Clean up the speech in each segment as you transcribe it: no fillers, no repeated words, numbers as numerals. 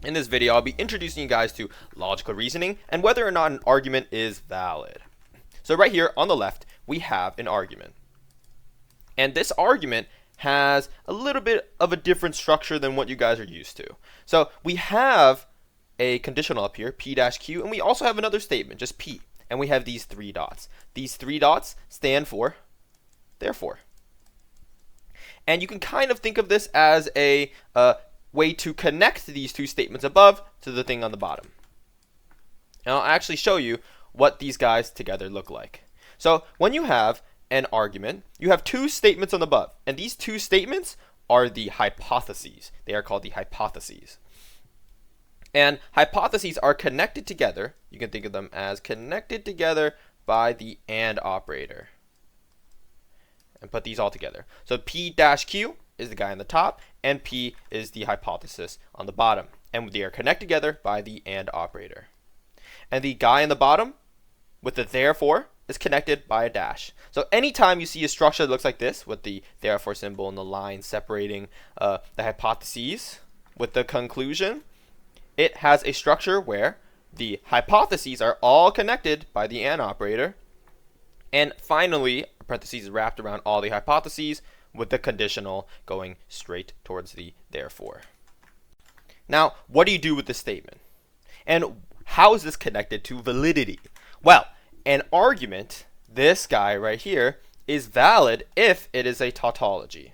In this video, I'll be introducing you guys to logical reasoning and whether or not an argument is valid. So right here on the left, we have an argument. And this argument has a little bit of a different structure than what you guys are used to. So we have a conditional up here, P dash Q, and we also have another statement, just P. And we have these three dots. These three dots stand for therefore. And you can kind of think of this as a way to connect these two statements above to the thing on the bottom. And I'll actually show you what these guys together look like. So when you have an argument, you have two statements on the above, and these two statements are the hypotheses. They are called the hypotheses. And hypotheses are connected together. You can think of them as connected together by the AND operator. And put these all together. So P dash Q is the guy on the top, and P is the hypothesis on the bottom. And they are connected together by the AND operator. And the guy on the bottom with the therefore is connected by a dash. So anytime you see a structure that looks like this with the therefore symbol and the line separating the hypotheses with the conclusion, it has a structure where the hypotheses are all connected by the AND operator. And finally, a parentheses is wrapped around all the hypotheses with the conditional going straight towards the therefore. Now, what do you do with this statement? And how is this connected to validity? Well, an argument, this guy right here, is valid if it is a tautology.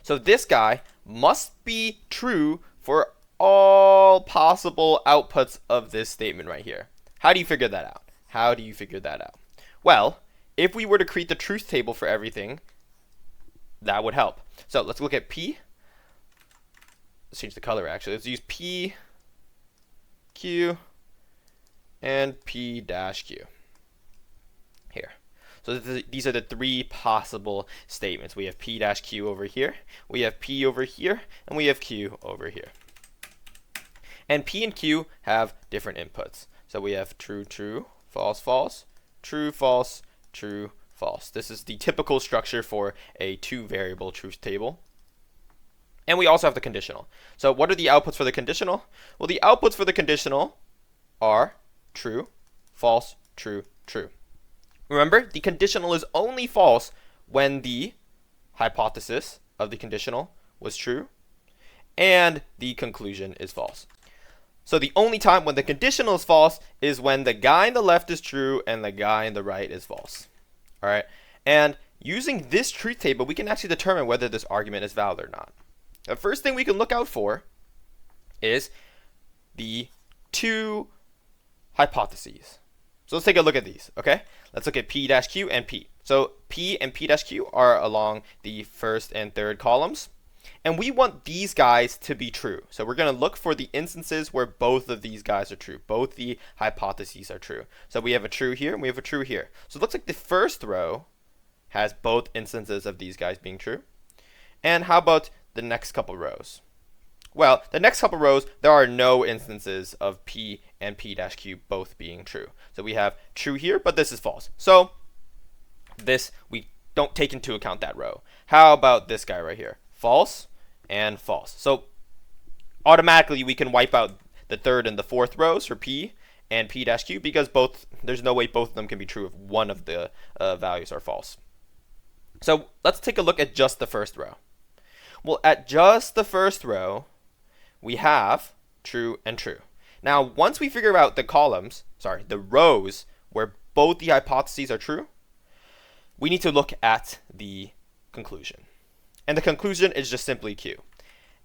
So this guy must be true for all possible outputs of this statement right here. How do you figure that out? How do you figure that out? Well, if we were to create the truth table for everything, that would help. So let's look at P. Let's change the color actually. Let's use P, Q, and P dash Q here. So these are the three possible statements. We have P dash Q over here, we have P over here, and we have Q over here. And P and Q have different inputs. So we have true, true, false, false, true, false, true, false. This is the typical structure for a two-variable truth table. And we also have the conditional. So what are the outputs for the conditional? Well, the outputs for the conditional are true, false, true, true. Remember, the conditional is only false when the hypothesis of the conditional was true and the conclusion is false. So the only time when the conditional is false is when the guy on the left is true and the guy on the right is false. All right, and using this truth table, we can actually determine whether this argument is valid or not. The first thing we can look out for is the two hypotheses. So let's take a look at these, okay? Let's look at P dash Q and P. So P and P dash Q are along the first and third columns. And we want these guys to be true. So we're going to look for the instances where both of these guys are true. Both the hypotheses are true. So we have a true here and we have a true here. So it looks like the first row has both instances of these guys being true. And how about the next couple rows? Well, the next couple rows, there are no instances of P and P dash Q both being true. So we have true here, but this is false. So this, we don't take into account that row. How about this guy right here? False and false. So automatically we can wipe out the third and the fourth rows for P and P dash Q because there's no way both of them can be true if one of the values are false. So let's take a look at just the first row. Well, at just the first row, we have true and true. Now, once we figure out the rows where both the hypotheses are true, we need to look at the conclusion. And the conclusion is just simply Q.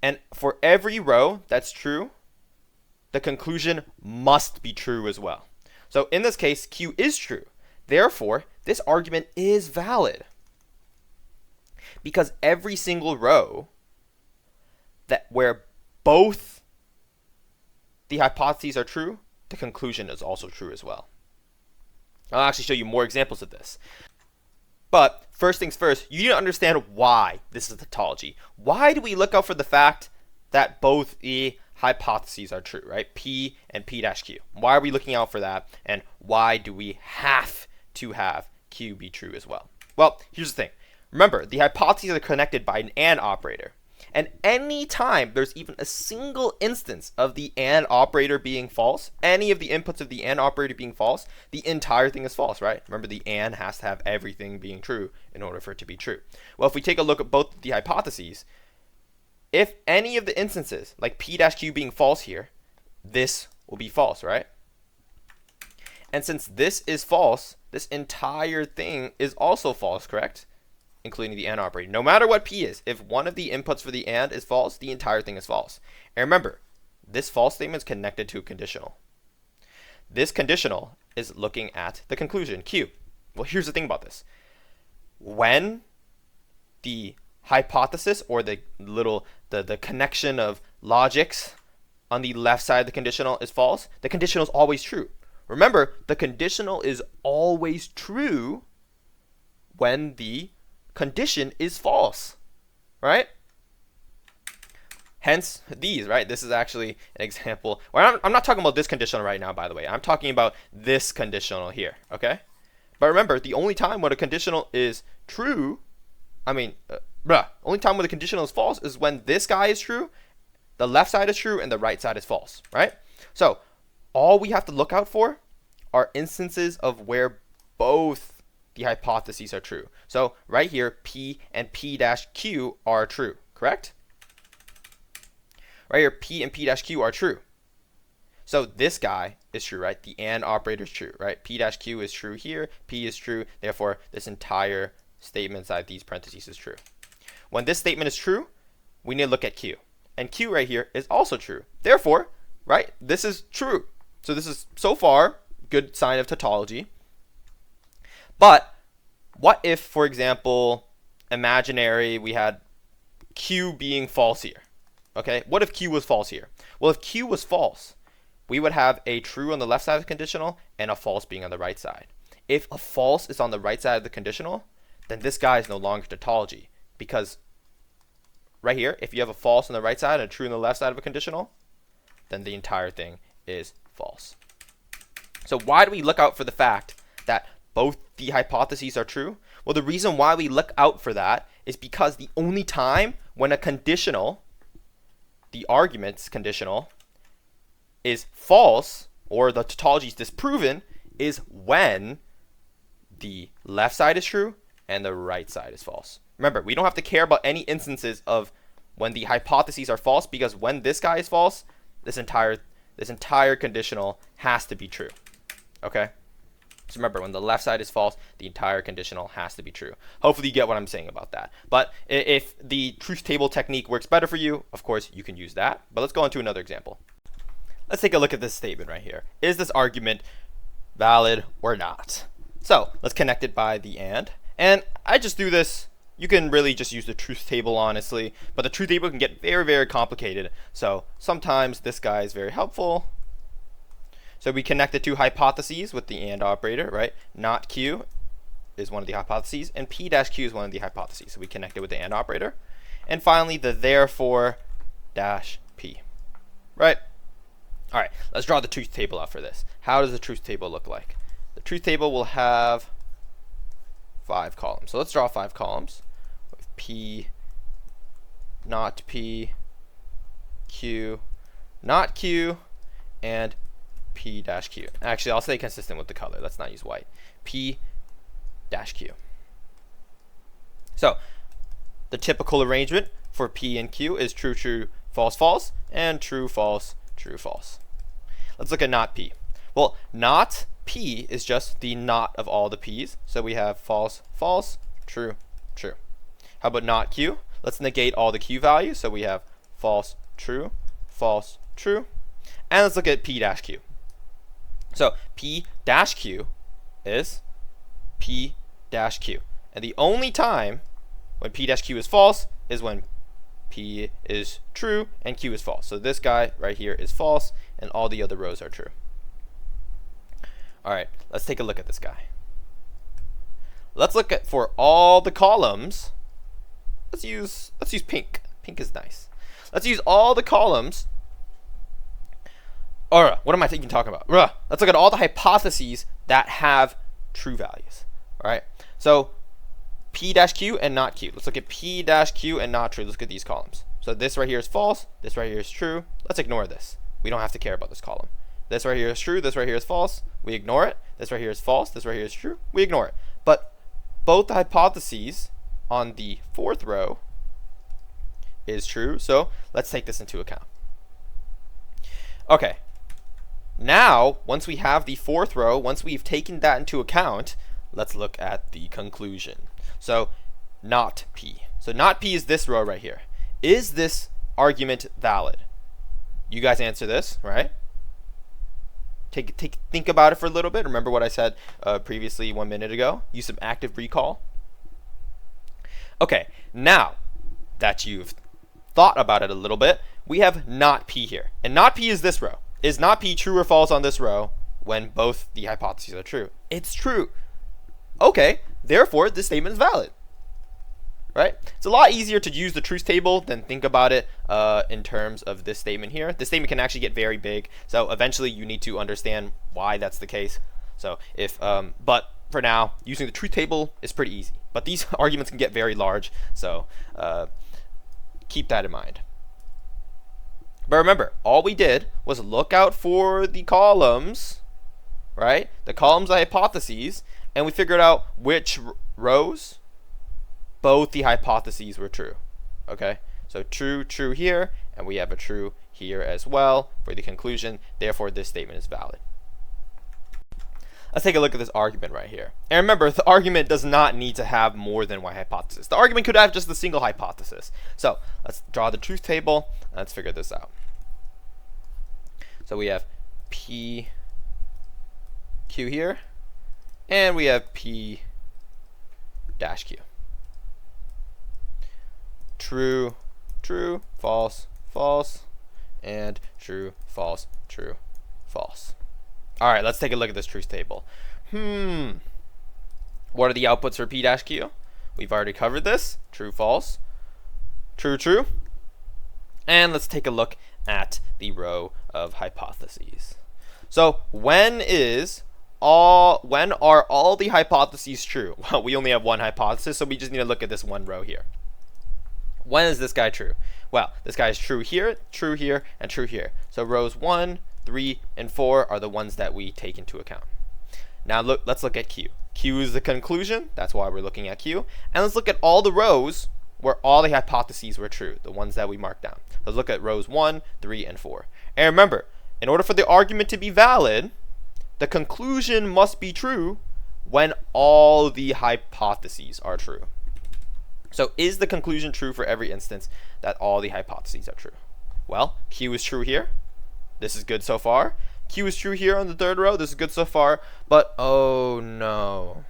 And for every row that's true, the conclusion must be true as well. So in this case, Q is true. Therefore, this argument is valid. Because every single row where both the hypotheses are true, the conclusion is also true as well. I'll actually show you more examples of this. But first things first, you need to understand why this is a tautology. Why do we look out for the fact that both the hypotheses are true, right? P and P dash Q. Why are we looking out for that? And why do we have to have Q be true as well? Well, here's the thing. Remember, the hypotheses are connected by an AND operator. And any time there's even a single instance of the AND operator being false, any of the inputs of the AND operator being false, the entire thing is false, right? Remember, the AND has to have everything being true in order for it to be true. Well, if we take a look at both the hypotheses, if any of the instances, like P-Q being false here, this will be false, right? And since this is false, this entire thing is also false, correct? Including the AND operator. No matter what P is, if one of the inputs for the AND is false, the entire thing is false. And remember, this false statement is connected to a conditional. This conditional is looking at the conclusion, Q. Well, here's the thing about this. When the hypothesis, or the connection of logics on the left side of the conditional is false, the conditional is always true. Remember, the conditional is always true when the condition is false, right? Hence these, right? This is actually an example. Or I'm not talking about this conditional right now, by the way. I'm talking about this conditional here, okay? But remember, the only time when a conditional is true, only time when the conditional is false is when this guy is true, the left side is true, and the right side is false, right? So all we have to look out for are instances of where both the hypotheses are true. So right here, P and P-Q are true, correct? Right here, P and P-Q are true. So this guy is true, right? The AND operator is true, right? P-Q is true here, P is true, therefore this entire statement inside these parentheses is true. When this statement is true, we need to look at Q. And Q right here is also true. Therefore, right, this is true. So this is, so far, good sign of tautology. But what if, for example, imaginary, we had Q being false here? Okay, what if Q was false here? Well, if Q was false, we would have a true on the left side of the conditional and a false being on the right side. If a false is on the right side of the conditional, then this guy is no longer tautology, because right here, if you have a false on the right side and a true on the left side of a conditional, then the entire thing is false. So why do we look out for the fact that both the hypotheses are true? Well, the reason why we look out for that is because the only time when a conditional, the argument's conditional, is false, or the tautology is disproven, is when the left side is true and the right side is false. Remember, we don't have to care about any instances of when the hypotheses are false, because when this guy is false, this entire conditional has to be true. Okay? So remember, when the left side is false, the entire conditional has to be true. Hopefully you get what I'm saying about that. But if the truth table technique works better for you, of course, you can use that. But let's go on to another example. Let's take a look at this statement right here. Is this argument valid or not? So let's connect it by the AND. And I just do this. You can really just use the truth table, honestly. But the truth table can get very, very complicated. So sometimes this guy is very helpful. So we connect the two hypotheses with the AND operator, right? Not Q is one of the hypotheses, and P-Q is one of the hypotheses. So we connect it with the AND operator. And finally, the therefore dash P, right? All right, let's draw the truth table out for this. How does the truth table look like? The truth table will have 5 columns. So let's draw 5 columns with P, not P, Q, not Q, and P-Q. Actually, I'll stay consistent with the color. Let's not use white. P-Q. So the typical arrangement for P and Q is true, true, false, false, and true, false, true, false. Let's look at not P. Well, not P is just the not of all the P's. So we have false, false, true, true. How about not Q? Let's negate all the Q values. So we have false, true, false, true. And let's look at P-Q. So P-Q is P-Q. And the only time when P-Q is false is when P is true and Q is false. So this guy right here is false and all the other rows are true. All right, let's take a look at this guy. Let's look at, for all the columns, let's use pink. Pink is nice. Let's use all the columns. Or what am I even talking about? Let's look at all the hypotheses that have true values. All right. So P-Q and not Q. Let's look at P-Q and not true. Let's look at these columns. So this right here is false, this right here is true. Let's ignore this. We don't have to care about this column. This right here is true, this right here is false. We ignore it. This right here is false, this right here is true. We ignore it. But both the hypotheses on the fourth row is true. So let's take this into account. Okay. Now, once we have the fourth row, once we've taken that into account, let's look at the conclusion. So not P. So not P is this row right here. Is this argument valid? You guys answer this, right? Think about it for a little bit. Remember what I said previously 1 minute ago? Use some active recall. Okay, now that you've thought about it a little bit, we have not P here. And not P is this row. Is not P true or false on this row when both the hypotheses are true? It's true. Okay, therefore this statement is valid. Right? It's a lot easier to use the truth table than think about it in terms of this statement here. This statement can actually get very big, so eventually you need to understand why that's the case. So but for now, using the truth table is pretty easy. But these arguments can get very large, so keep that in mind. But remember, all we did was look out for the columns, right? The columns of hypotheses, and we figured out which rows both the hypotheses were true. Okay, so true, true here, and we have a true here as well for the conclusion. Therefore, this statement is valid. Let's take a look at this argument right here. And remember, the argument does not need to have more than one hypothesis. The argument could have just a single hypothesis. So let's draw the truth table. Let's figure this out. So we have P Q here, and we have P dash Q. True, true, false, false, and true, false, true, false. All right, let's take a look at this truth table. What are the outputs for P dash Q? We've already covered this. True, false, true, true. And let's take a look at the row of hypotheses. So when are all the hypotheses true? Well, we only have one hypothesis, so we just need to look at this one row here. When is this guy true? Well, this guy is true here, and true here. So rows 1, 3, and 4 are the ones that we take into account. Now let's look at Q. Q is the conclusion. That's why we're looking at Q. And let's look at all the rows where all the hypotheses were true, the ones that we marked down. Let's look at rows 1, 3, and 4. And remember, in order for the argument to be valid, the conclusion must be true when all the hypotheses are true. So is the conclusion true for every instance that all the hypotheses are true? Well, Q is true here. This is good so far. Q is true here on the third row. This is good so far. But oh no.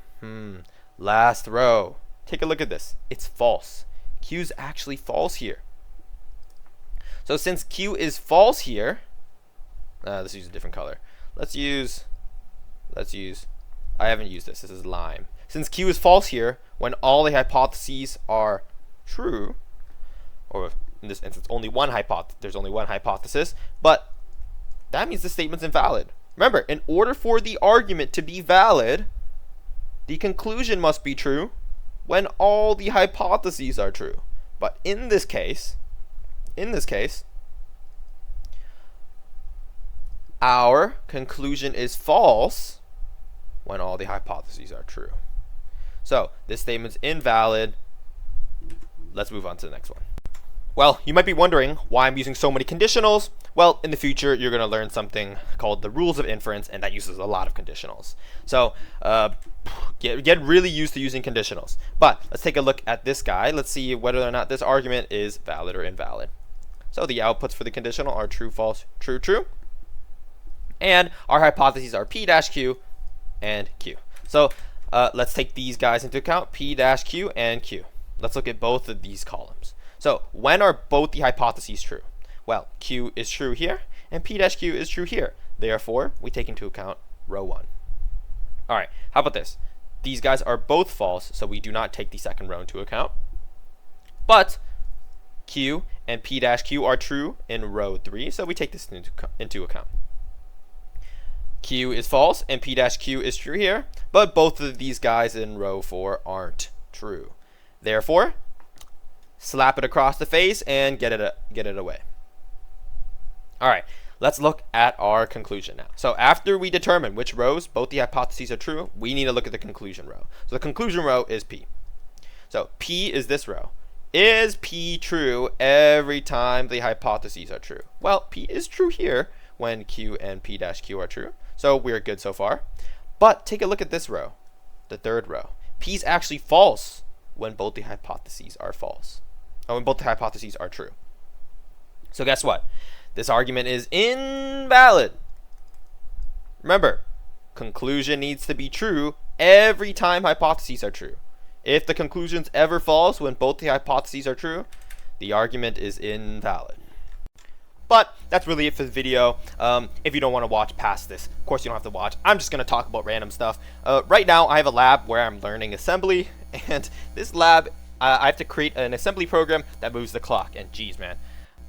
Last row. Take a look at this. It's false. Q is actually false here. So since Q is false here, let's use a different color. Let's use, I haven't used this. This is lime. Since Q is false here, when all the hypotheses are true, or in this instance, there's only one hypothesis, but that means the statement's invalid. Remember, in order for the argument to be valid, the conclusion must be true when all the hypotheses are true. But in this case, our conclusion is false when all the hypotheses are true. So this statement's invalid. Let's move on to the next one. Well, you might be wondering why I'm using so many conditionals. Well, in the future, you're going to learn something called the rules of inference, and that uses a lot of conditionals. So get really used to using conditionals. But let's take a look at this guy. Let's see whether or not this argument is valid or invalid. So the outputs for the conditional are true, false, true, true. And our hypotheses are P dash Q and Q. So let's take these guys into account, P dash Q and Q. Let's look at both of these columns. So when are both the hypotheses true? Well, Q is true here, and P dash Q is true here. Therefore, we take into account row 1. All right, how about this? These guys are both false, so we do not take the second row into account. But Q and P dash Q are true in row 3, so we take this into account. Q is false, and P dash Q is true here, but both of these guys in row 4 aren't true. Therefore, slap it across the face, and get it away. All right, let's look at our conclusion now. So after we determine which rows both the hypotheses are true, we need to look at the conclusion row. So the conclusion row is P. So P is this row. Is P true every time the hypotheses are true? Well, P is true here when Q and P dash Q are true. So we're good so far. But take a look at this row, the third row. P is actually false when both the hypotheses are false. Oh, when both the hypotheses are true. So guess what? This argument is invalid. Remember, conclusion needs to be true every time hypotheses are true. If the conclusion's ever false when both the hypotheses are true, the argument is invalid. But that's really it for the video. If you don't want to watch past this, of course you don't have to watch. I'm just going to talk about random stuff. Right now I have a lab where I'm learning assembly, and this lab, I have to create an assembly program that moves the clock. And geez, man,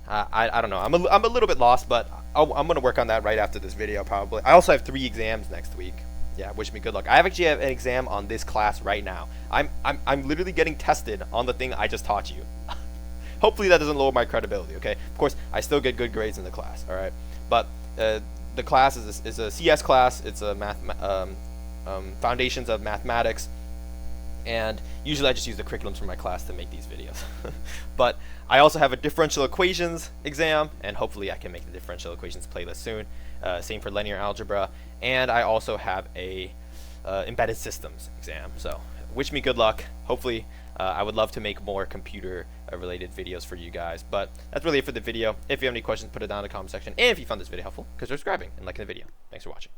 I don't know. I'm a little bit lost, but I'm going to work on that right after this video probably. I also have 3 exams next week. Yeah, wish me good luck. I actually have an exam on this class right now. I'm literally getting tested on the thing I just taught you. Hopefully that doesn't lower my credibility, okay? Of course, I still get good grades in the class, all right? But the class is a CS class. It's a foundations of mathematics. And usually I just use the curriculums from my class to make these videos. But I also have a differential equations exam, and hopefully I can make the differential equations playlist soon. Same for linear algebra. And I also have a embedded systems exam. So wish me good luck. Hopefully I would love to make more computer related videos for you guys. But that's really it for the video. If you have any questions, put it down in the comment section. And if you found this video helpful, consider subscribing and liking the video. Thanks for watching.